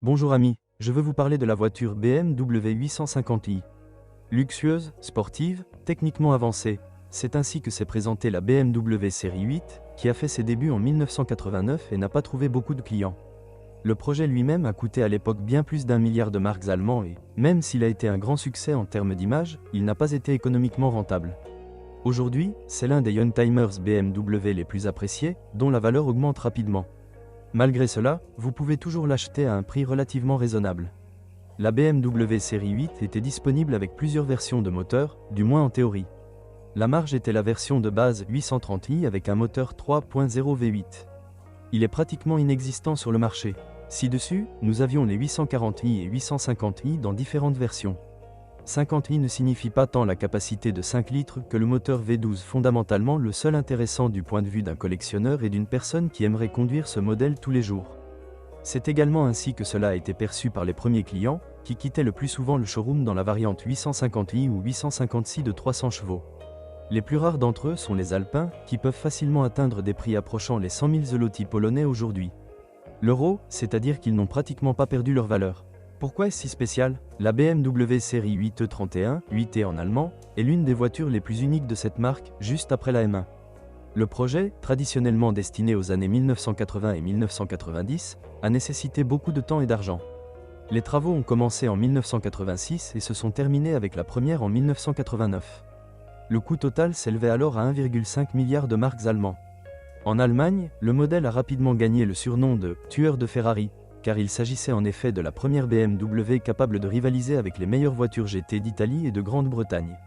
Bonjour amis, je veux vous parler de la voiture BMW 850i. Luxueuse, sportive, techniquement avancée, c'est ainsi que s'est présentée la BMW série 8, qui a fait ses débuts en 1989 et n'a pas trouvé beaucoup de clients. Le projet lui-même a coûté à l'époque bien plus d'1 milliard de marks allemands et, même s'il a été un grand succès en termes d'image, il n'a pas été économiquement rentable. Aujourd'hui, c'est l'un des youngtimers BMW les plus appréciés, dont la valeur augmente rapidement. Malgré cela, vous pouvez toujours l'acheter à un prix relativement raisonnable. La BMW série 8 était disponible avec plusieurs versions de moteur, du moins en théorie. La marge était la version de base 830i avec un moteur 3.0 V8. Il est pratiquement inexistant sur le marché. Ci-dessus, nous avions les 840i et 850i dans différentes versions. 50i ne signifie pas tant la capacité de 5 litres que le moteur V12, fondamentalement le seul intéressant du point de vue d'un collectionneur et d'une personne qui aimerait conduire ce modèle tous les jours. C'est également ainsi que cela a été perçu par les premiers clients, qui quittaient le plus souvent le showroom dans la variante 850i ou 850ci de 300 chevaux. Les plus rares d'entre eux sont les alpins, qui peuvent facilement atteindre des prix approchant les 100 000 zloty polonais aujourd'hui. L'euro, c'est-à-dire qu'ils n'ont pratiquement pas perdu leur valeur. Pourquoi est-ce si spécial? La BMW série 8E31, 8E en allemand, est l'une des voitures les plus uniques de cette marque, juste après la M1. Le projet, traditionnellement destiné aux années 1980 et 1990, a nécessité beaucoup de temps et d'argent. Les travaux ont commencé en 1986 et se sont terminés avec la première en 1989. Le coût total s'élevait alors à 1,5 milliard de marks allemands. En Allemagne, le modèle a rapidement gagné le surnom de « tueur de Ferrari », car il s'agissait en effet de la première BMW capable de rivaliser avec les meilleures voitures GT d'Italie et de Grande-Bretagne.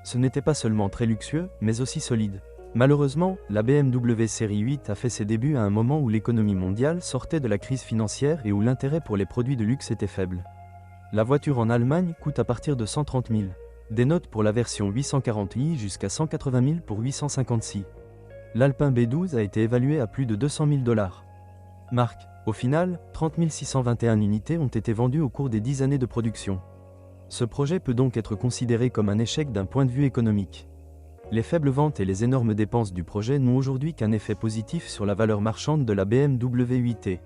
Ce n'était pas seulement très luxueux, mais aussi solide. Malheureusement, la BMW série 8 a fait ses débuts à un moment où l'économie mondiale sortait de la crise financière et où l'intérêt pour les produits de luxe était faible. La voiture en Allemagne coûte à partir de 130 000. Des notes pour la version 840i jusqu'à 180 000 pour 850ci. L'Alpin B12 a été évalué à plus de 200 000 $. Marque. Au final, 30 621 unités ont été vendues au cours des 10 années de production. Ce projet peut donc être considéré comme un échec d'un point de vue économique. Les faibles ventes et les énormes dépenses du projet n'ont aujourd'hui qu'un effet positif sur la valeur marchande de la BMW 8e.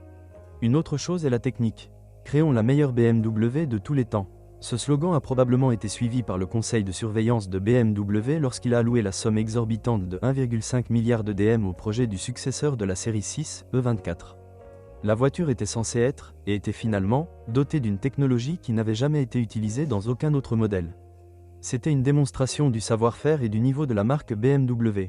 Une autre chose est la technique. Créons la meilleure BMW de tous les temps. Ce slogan a probablement été suivi par le conseil de surveillance de BMW lorsqu'il a alloué la somme exorbitante de 1,5 milliard de DM au projet du successeur de la série 6, E24. La voiture était censée être, et était finalement, dotée d'une technologie qui n'avait jamais été utilisée dans aucun autre modèle. C'était une démonstration du savoir-faire et du niveau de la marque BMW.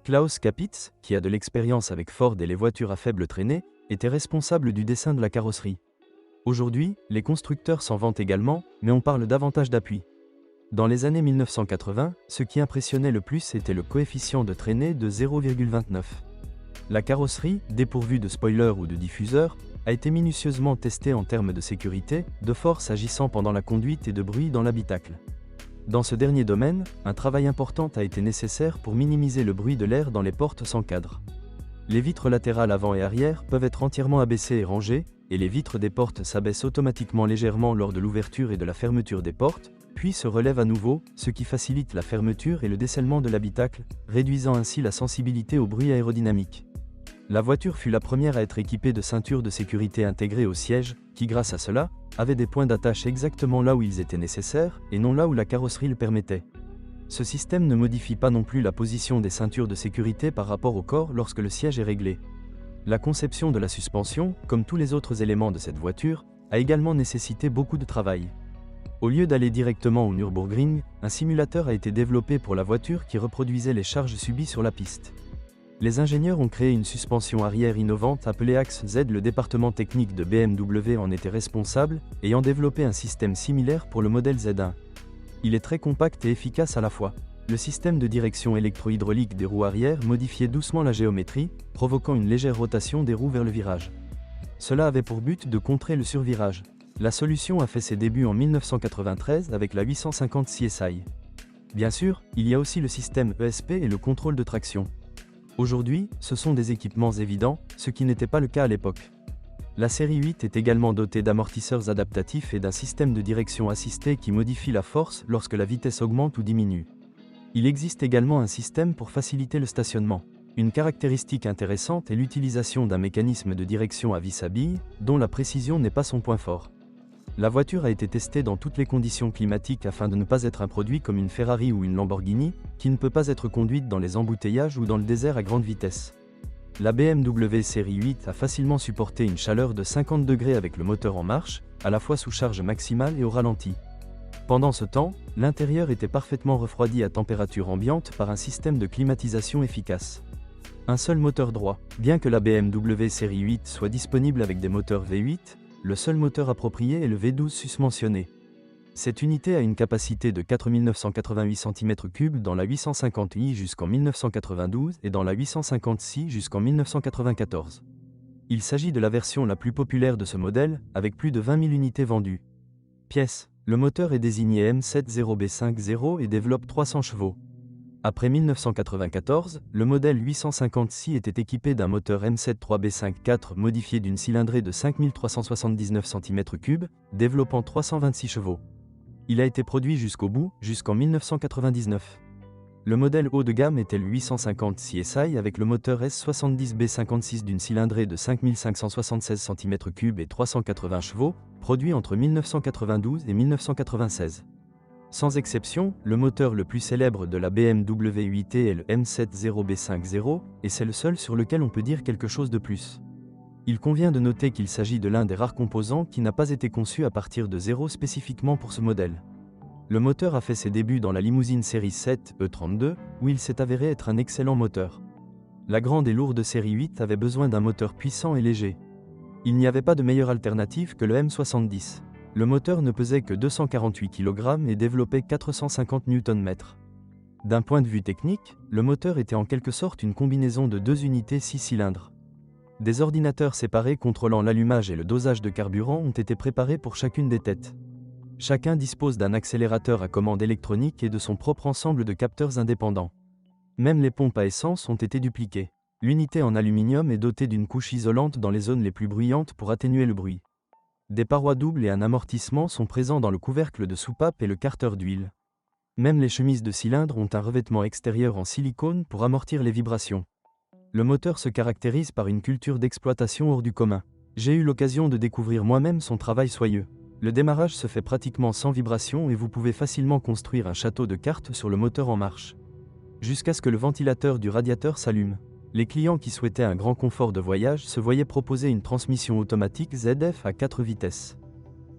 Klaus Kapitz, qui a de l'expérience avec Ford et les voitures à faible traînée, était responsable du dessin de la carrosserie. Aujourd'hui, les constructeurs s'en vantent également, mais on parle davantage d'appui. Dans les années 1980, ce qui impressionnait le plus était le coefficient de traînée de 0,29. La carrosserie, dépourvue de spoiler ou de diffuseur, a été minutieusement testée en termes de sécurité, de force agissant pendant la conduite et de bruit dans l'habitacle. Dans ce dernier domaine, un travail important a été nécessaire pour minimiser le bruit de l'air dans les portes sans cadre. Les vitres latérales avant et arrière peuvent être entièrement abaissées et rangées, et les vitres des portes s'abaissent automatiquement légèrement lors de l'ouverture et de la fermeture des portes, puis se relèvent à nouveau, ce qui facilite la fermeture et le descellement de l'habitacle, réduisant ainsi la sensibilité au bruit aérodynamique. La voiture fut la première à être équipée de ceintures de sécurité intégrées au siège, qui grâce à cela, avaient des points d'attache exactement là où ils étaient nécessaires, et non là où la carrosserie le permettait. Ce système ne modifie pas non plus la position des ceintures de sécurité par rapport au corps lorsque le siège est réglé. La conception de la suspension, comme tous les autres éléments de cette voiture, a également nécessité beaucoup de travail. Au lieu d'aller directement au Nürburgring, un simulateur a été développé pour la voiture qui reproduisait les charges subies sur la piste. Les ingénieurs ont créé une suspension arrière innovante appelée Axe Z. Le département technique de BMW en était responsable, ayant développé un système similaire pour le modèle Z1. Il est très compact et efficace à la fois. Le système de direction électro-hydraulique des roues arrière modifiait doucement la géométrie, provoquant une légère rotation des roues vers le virage. Cela avait pour but de contrer le survirage. La solution a fait ses débuts en 1993 avec la 850 CSI. Bien sûr, il y a aussi le système ESP et le contrôle de traction. Aujourd'hui, ce sont des équipements évidents, ce qui n'était pas le cas à l'époque. La série 8 est également dotée d'amortisseurs adaptatifs et d'un système de direction assistée qui modifie la force lorsque la vitesse augmente ou diminue. Il existe également un système pour faciliter le stationnement. Une caractéristique intéressante est l'utilisation d'un mécanisme de direction à vis à billes, dont la précision n'est pas son point fort. La voiture a été testée dans toutes les conditions climatiques afin de ne pas être un produit comme une Ferrari ou une Lamborghini, qui ne peut pas être conduite dans les embouteillages ou dans le désert à grande vitesse. La BMW série 8 a facilement supporté une chaleur de 50 degrés avec le moteur en marche, à la fois sous charge maximale et au ralenti. Pendant ce temps, l'intérieur était parfaitement refroidi à température ambiante par un système de climatisation efficace. Un seul moteur droit. Bien que la BMW série 8 soit disponible avec des moteurs V8, le seul moteur approprié est le V12 susmentionné. Cette unité a une capacité de 4988 cm3 dans la 850i jusqu'en 1992 et dans la 850ci jusqu'en 1994. Il s'agit de la version la plus populaire de ce modèle, avec plus de 20 000 unités vendues. Pièces. Le moteur est désigné M70B50 et développe 300 chevaux. Après 1994, le modèle 850ci était équipé d'un moteur M73B54 modifié d'une cylindrée de 5379 cm3, développant 326 chevaux. Il a été produit jusqu'au bout, jusqu'en 1999. Le modèle haut de gamme était le 850 CSI avec le moteur S70B56 d'une cylindrée de 5576 cm3 et 380 chevaux, produit entre 1992 et 1996. Sans exception, le moteur le plus célèbre de la BMW 8 est le M70B50, et c'est le seul sur lequel on peut dire quelque chose de plus. Il convient de noter qu'il s'agit de l'un des rares composants qui n'a pas été conçu à partir de zéro spécifiquement pour ce modèle. Le moteur a fait ses débuts dans la limousine série 7 E32, où il s'est avéré être un excellent moteur. La grande et lourde série 8 avait besoin d'un moteur puissant et léger. Il n'y avait pas de meilleure alternative que le M70. Le moteur ne pesait que 248 kg et développait 450 Nm. D'un point de vue technique, le moteur était en quelque sorte une combinaison de deux unités 6 cylindres. Des ordinateurs séparés contrôlant l'allumage et le dosage de carburant ont été préparés pour chacune des têtes. Chacun dispose d'un accélérateur à commande électronique et de son propre ensemble de capteurs indépendants. Même les pompes à essence ont été dupliquées. L'unité en aluminium est dotée d'une couche isolante dans les zones les plus bruyantes pour atténuer le bruit. Des parois doubles et un amortissement sont présents dans le couvercle de soupape et le carter d'huile. Même les chemises de cylindre ont un revêtement extérieur en silicone pour amortir les vibrations. Le moteur se caractérise par une culture d'exploitation hors du commun. J'ai eu l'occasion de découvrir moi-même son travail soyeux. Le démarrage se fait pratiquement sans vibration et vous pouvez facilement construire un château de cartes sur le moteur en marche. Jusqu'à ce que le ventilateur du radiateur s'allume. Les clients qui souhaitaient un grand confort de voyage se voyaient proposer une transmission automatique ZF à 4 vitesses.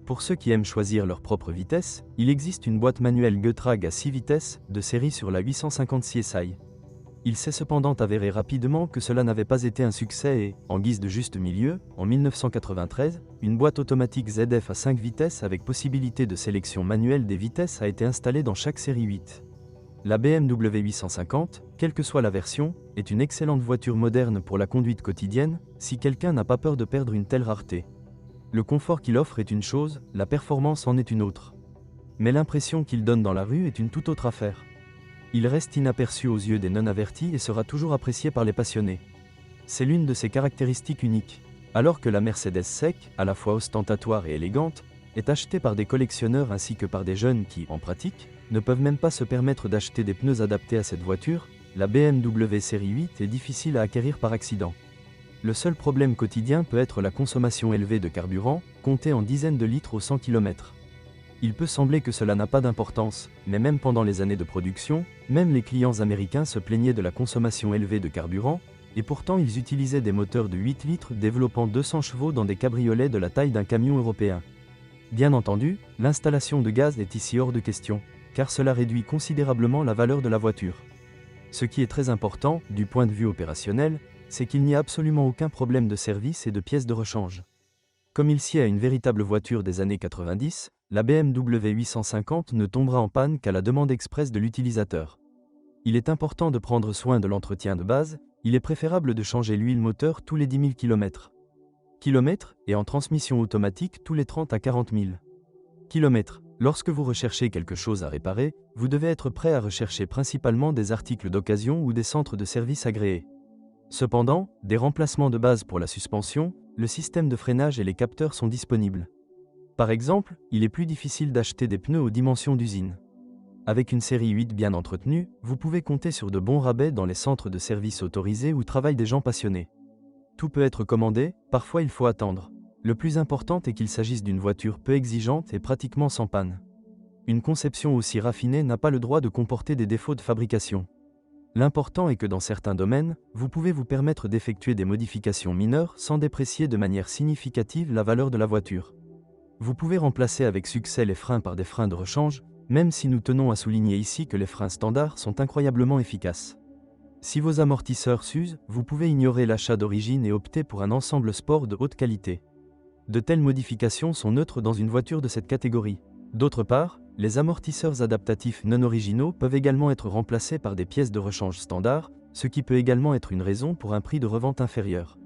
Pour ceux qui aiment choisir leur propre vitesse, il existe une boîte manuelle Getrag à 6 vitesses, de série sur la 850 CSI. Il s'est cependant avéré rapidement que cela n'avait pas été un succès et, en guise de juste milieu, en 1993, une boîte automatique ZF à 5 vitesses avec possibilité de sélection manuelle des vitesses a été installée dans chaque série 8. La BMW 850, quelle que soit la version, est une excellente voiture moderne pour la conduite quotidienne, si quelqu'un n'a pas peur de perdre une telle rareté. Le confort qu'il offre est une chose, la performance en est une autre. Mais l'impression qu'il donne dans la rue est une toute autre affaire. Il reste inaperçu aux yeux des non-avertis et sera toujours apprécié par les passionnés. C'est l'une de ses caractéristiques uniques. Alors que la Mercedes SEC, à la fois ostentatoire et élégante, est achetée par des collectionneurs ainsi que par des jeunes qui, en pratique, ne peuvent même pas se permettre d'acheter des pneus adaptés à cette voiture, la BMW série 8 est difficile à acquérir par accident. Le seul problème quotidien peut être la consommation élevée de carburant, comptée en dizaines de litres au 100 km. Il peut sembler que cela n'a pas d'importance, mais même pendant les années de production, même les clients américains se plaignaient de la consommation élevée de carburant, et pourtant ils utilisaient des moteurs de 8 litres développant 200 chevaux dans des cabriolets de la taille d'un camion européen. Bien entendu, l'installation de gaz est ici hors de question, car cela réduit considérablement la valeur de la voiture. Ce qui est très important, du point de vue opérationnel, c'est qu'il n'y a absolument aucun problème de service et de pièces de rechange. Comme il sied à une véritable voiture des années 90, la BMW 850 ne tombera en panne qu'à la demande expresse de l'utilisateur. Il est important de prendre soin de l'entretien de base, il est préférable de changer l'huile moteur tous les 10 000 km. Et en transmission automatique tous les 30 à 40 000 km. Lorsque vous recherchez quelque chose à réparer, vous devez être prêt à rechercher principalement des articles d'occasion ou des centres de service agréés. Cependant, des remplacements de base pour la suspension, le système de freinage et les capteurs sont disponibles. Par exemple, il est plus difficile d'acheter des pneus aux dimensions d'usine. Avec une série 8 bien entretenue, vous pouvez compter sur de bons rabais dans les centres de services autorisés où travaillent des gens passionnés. Tout peut être commandé, parfois il faut attendre. Le plus important est qu'il s'agisse d'une voiture peu exigeante et pratiquement sans panne. Une conception aussi raffinée n'a pas le droit de comporter des défauts de fabrication. L'important est que dans certains domaines, vous pouvez vous permettre d'effectuer des modifications mineures sans déprécier de manière significative la valeur de la voiture. Vous pouvez remplacer avec succès les freins par des freins de rechange, même si nous tenons à souligner ici que les freins standards sont incroyablement efficaces. Si vos amortisseurs s'usent, vous pouvez ignorer l'achat d'origine et opter pour un ensemble sport de haute qualité. De telles modifications sont neutres dans une voiture de cette catégorie. D'autre part, les amortisseurs adaptatifs non originaux peuvent également être remplacés par des pièces de rechange standard, ce qui peut également être une raison pour un prix de revente inférieur.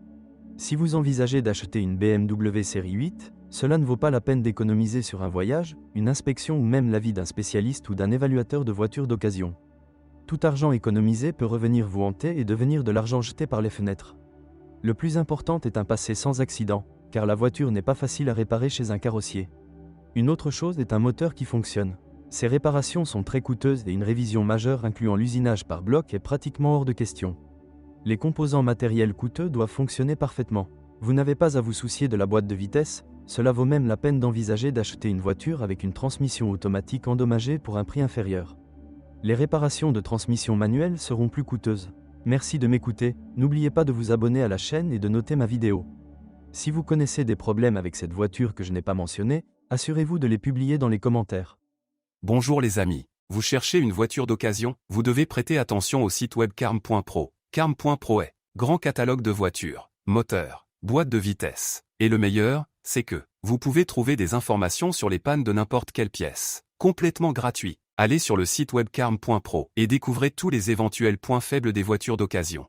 Si vous envisagez d'acheter une BMW série 8, cela ne vaut pas la peine d'économiser sur un voyage, une inspection ou même l'avis d'un spécialiste ou d'un évaluateur de voitures d'occasion. Tout argent économisé peut revenir vous hanter et devenir de l'argent jeté par les fenêtres. Le plus important est un passé sans accident, car la voiture n'est pas facile à réparer chez un carrossier. Une autre chose est un moteur qui fonctionne. Ces réparations sont très coûteuses et une révision majeure incluant l'usinage par bloc est pratiquement hors de question. Les composants matériels coûteux doivent fonctionner parfaitement. Vous n'avez pas à vous soucier de la boîte de vitesse, cela vaut même la peine d'envisager d'acheter une voiture avec une transmission automatique endommagée pour un prix inférieur. Les réparations de transmission manuelle seront plus coûteuses. Merci de m'écouter, n'oubliez pas de vous abonner à la chaîne et de noter ma vidéo. Si vous connaissez des problèmes avec cette voiture que je n'ai pas mentionnée, assurez-vous de les publier dans les commentaires. Bonjour les amis, vous cherchez une voiture d'occasion, vous devez prêter attention au site web carm.pro. Carm.pro est grand catalogue de voitures, moteurs, boîtes de vitesse. Et le meilleur, c'est que vous pouvez trouver des informations sur les pannes de n'importe quelle pièce, complètement gratuit. Allez sur le site web carm.pro et découvrez tous les éventuels points faibles des voitures d'occasion.